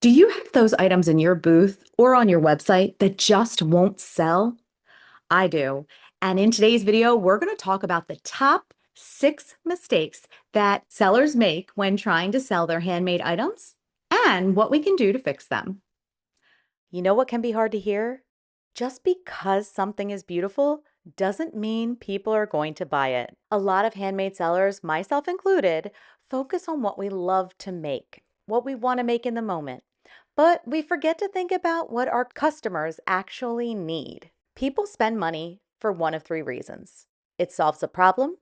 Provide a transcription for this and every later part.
Do you have those items in your booth or on your website that just won't sell? I do. And in today's video, we're going to talk about the top 6 mistakes that sellers make when trying to sell their handmade items and what we can do to fix them. You know what can be hard to hear? Just because something is beautiful doesn't mean people are going to buy it. A lot of handmade sellers, myself included, focus on what we love to make, what we want to make in the moment. But we forget to think about what our customers actually need. People spend money for one of three reasons: it solves a problem,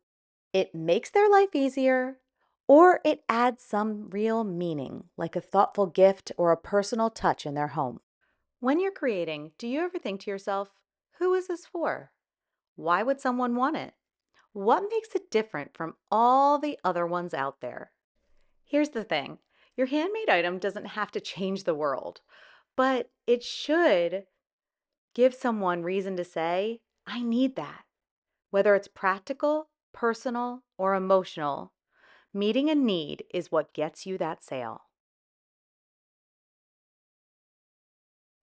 it makes their life easier, or it adds some real meaning, like a thoughtful gift or a personal touch in their home. When you're creating, do you ever think to yourself, who is this for? Why would someone want it? What makes it different from all the other ones out there? Here's the thing: your handmade item doesn't have to change the world, but it should give someone reason to say, I need that. Whether it's practical, personal, or emotional, meeting a need is what gets you that sale.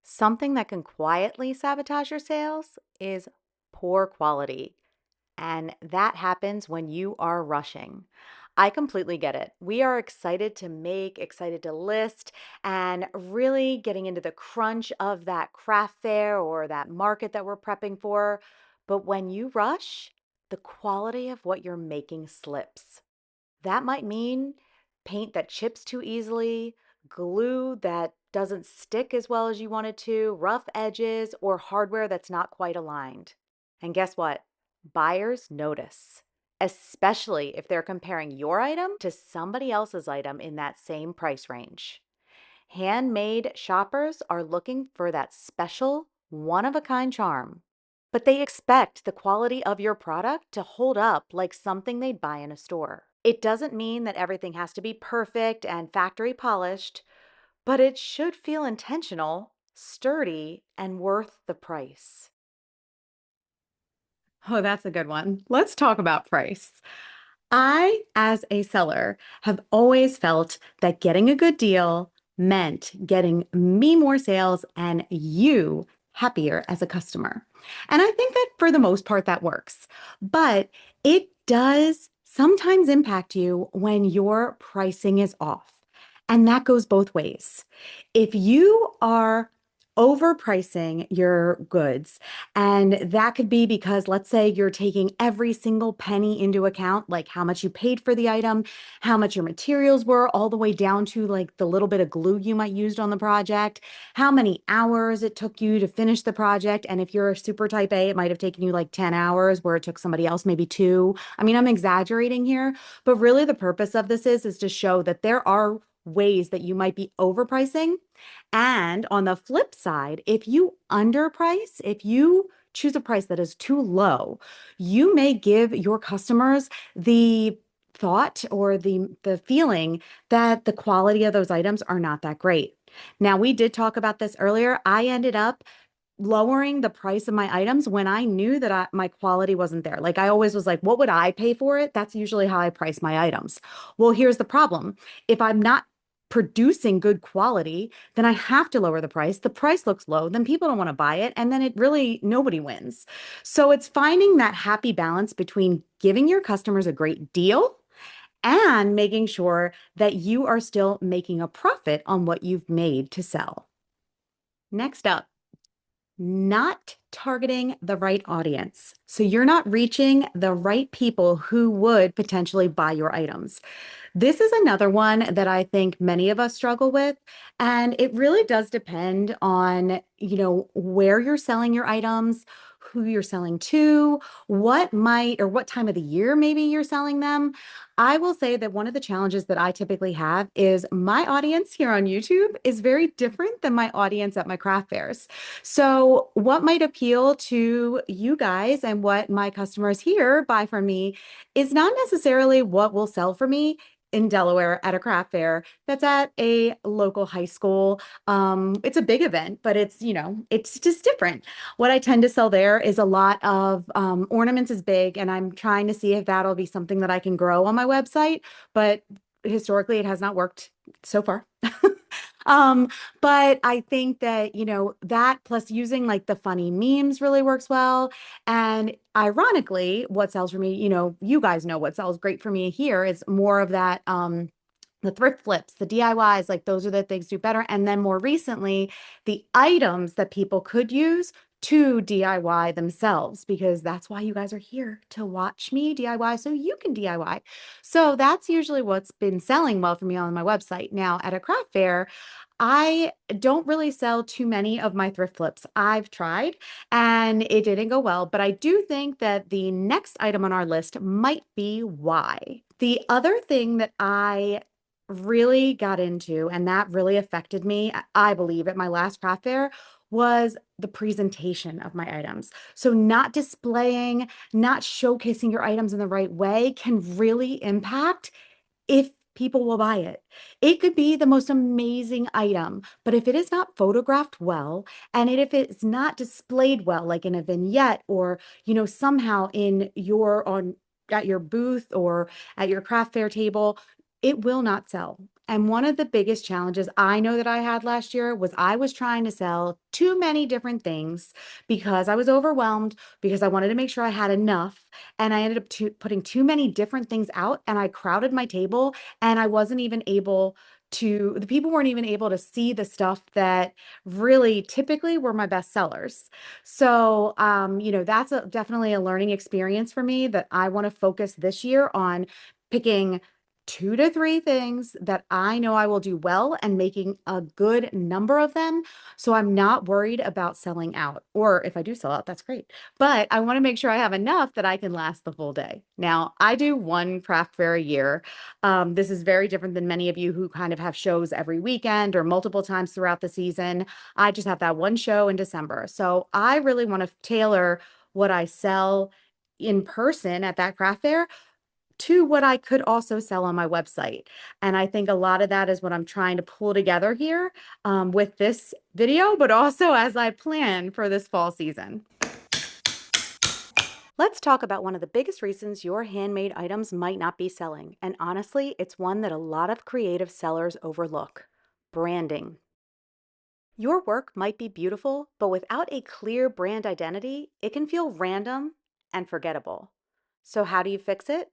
Something that can quietly sabotage your sales is poor quality. And that happens when you are rushing. I completely get it. We are excited to make, excited to list, and really getting into the crunch of that craft fair or that market that we're prepping for. But when you rush, the quality of what you're making slips. That might mean paint that chips too easily, glue that doesn't stick as well as you want it to, rough edges, or hardware that's not quite aligned. And guess what? Buyers notice, especially if they're comparing your item to somebody else's item in that same price range. Handmade shoppers are looking for that special, one of a kind charm, but they expect the quality of your product to hold up like something they'd buy in a store. It doesn't mean that everything has to be perfect and factory polished, but it should feel intentional, sturdy, and worth the price. Oh, that's a good one. Let's talk about price. I, as a seller, have always felt that getting a good deal meant getting me more sales and you happier as a customer. And I think that for the most part, that works. But it does sometimes impact you when your pricing is off. And that goes both ways. If you are overpricing your goods, and that could be because, let's say, you're taking every single penny into account, like how much you paid for the item, how much your materials were, all the way down to like the little bit of glue you might used on the project, how many hours it took you to finish the project. And if you're a super type A, it might have taken you like 10 hours where it took somebody else maybe two. I mean, I'm exaggerating here, but really the purpose of this is to show that there are ways that you might be overpricing. And on the flip side, if you underprice, if you choose a price that is too low, you may give your customers the thought or the feeling that the quality of those items are not that great. Now, we did talk about this earlier. I ended up lowering the price of my items when I knew that my quality wasn't there. Like I always was like, what would I pay for it? That's usually how I price my items. Well, here's the problem. If I'm not producing good quality, then I have to lower the price. The price looks low, then people don't want to buy it. And then it really, nobody wins. So it's finding that happy balance between giving your customers a great deal and making sure that you are still making a profit on what you've made to sell. Next up, not targeting the right audience. So you're not reaching the right people who would potentially buy your items. This is another one that I think many of us struggle with, and it really does depend on, where you're selling your items, who you're selling to, what might or what time of the year maybe you're selling them. I will say that one of the challenges that I typically have is my audience here on YouTube is very different than my audience at my craft fairs. So, what might appeal to you guys and what my customers here buy from me is not necessarily what will sell for me in Delaware at a craft fair that's at a local high school. It's a big event, but it's just different. What I tend to sell there is a lot of ornaments is big, and I'm trying to see if that'll be something that I can grow on my website. But historically, it has not worked so far. Um, but I think that, that plus using like the funny memes really works well. And ironically, what sells for me, you guys know what sells great for me here is more of that, the thrift flips, the DIYs, like those are the things do better. And then more recently, the items that people could use to DIY themselves, because that's why you guys are here to watch me DIY so you can DIY. So that's usually what's been selling well for me on my website. Now, at a craft fair, I don't really sell too many of my thrift flips. I've tried and it didn't go well, but I do think that the next item on our list might be why. The other thing that I really got into and that really affected me, I believe, at my last craft fair was the presentation of my items. So, not displaying, not showcasing your items in the right way can really impact if people will buy it. It could be the most amazing item, but if it is not photographed well and if it's not displayed well, like in a vignette or, somehow in your on at your booth or at your craft fair table, it will not sell. And one of the biggest challenges I know that I had last year was I was trying to sell too many different things because I was overwhelmed, because I wanted to make sure I had enough. And I ended up putting too many different things out and I crowded my table and I wasn't even able the people weren't even able to see the stuff that really typically were my best sellers. So, that's definitely a learning experience for me that I want to focus this year on picking 2 to 3 things that I know I will do well and making a good number of them. So I'm not worried about selling out. Or if I do sell out, that's great. But I want to make sure I have enough that I can last the full day. Now, I do one craft fair a year. This is very different than many of you who kind of have shows every weekend or multiple times throughout the season. I just have that one show in December. So I really want to tailor what I sell in person at that craft fair to what I could also sell on my website. And I think a lot of that is what I'm trying to pull together here with this video, but also as I plan for this fall season. Let's talk about one of the biggest reasons your handmade items might not be selling. And honestly, it's one that a lot of creative sellers overlook: branding. Your work might be beautiful, but without a clear brand identity, it can feel random and forgettable. So, how do you fix it?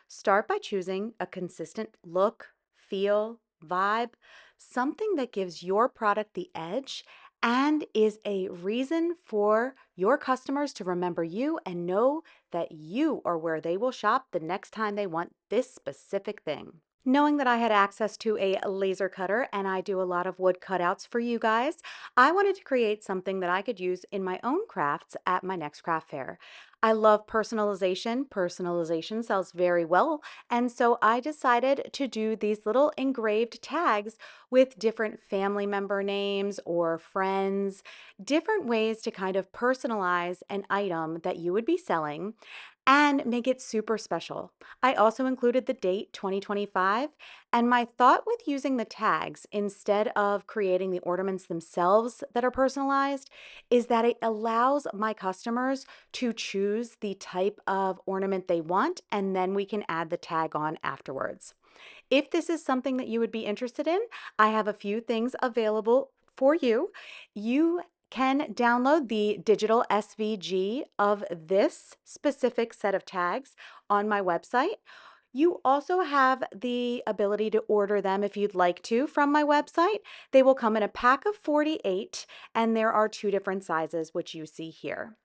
Start by choosing a consistent look, feel, vibe, something that gives your product the edge and is a reason for your customers to remember you and know that you are where they will shop the next time they want this specific thing. Knowing that I had access to a laser cutter and I do a lot of wood cutouts for you guys, I wanted to create something that I could use in my own crafts at my next craft fair. I love personalization. Personalization sells very well. And so I decided to do these little engraved tags with different family member names or friends, different ways to kind of personalize an item that you would be selling and make it super special. I also included the date 2025, and my thought with using the tags instead of creating the ornaments themselves that are personalized is that it allows my customers to choose the type of ornament they want, and then we can add the tag on afterwards. If this is something that you would be interested in, I have a few things available for you. You can download the digital SVG of this specific set of tags on my website. You also have the ability to order them if you'd like to from my website. They will come in a pack of 48, and there are 2 different sizes, which you see here.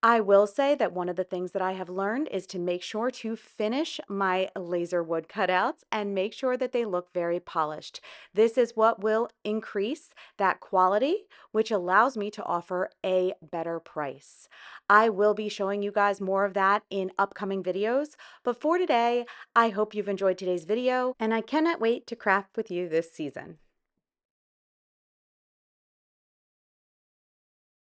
I will say that one of the things that I have learned is to make sure to finish my laser wood cutouts and make sure that they look very polished. This is what will increase that quality, which allows me to offer a better price. I will be showing you guys more of that in upcoming videos, but for today, I hope you've enjoyed today's video and I cannot wait to craft with you this season.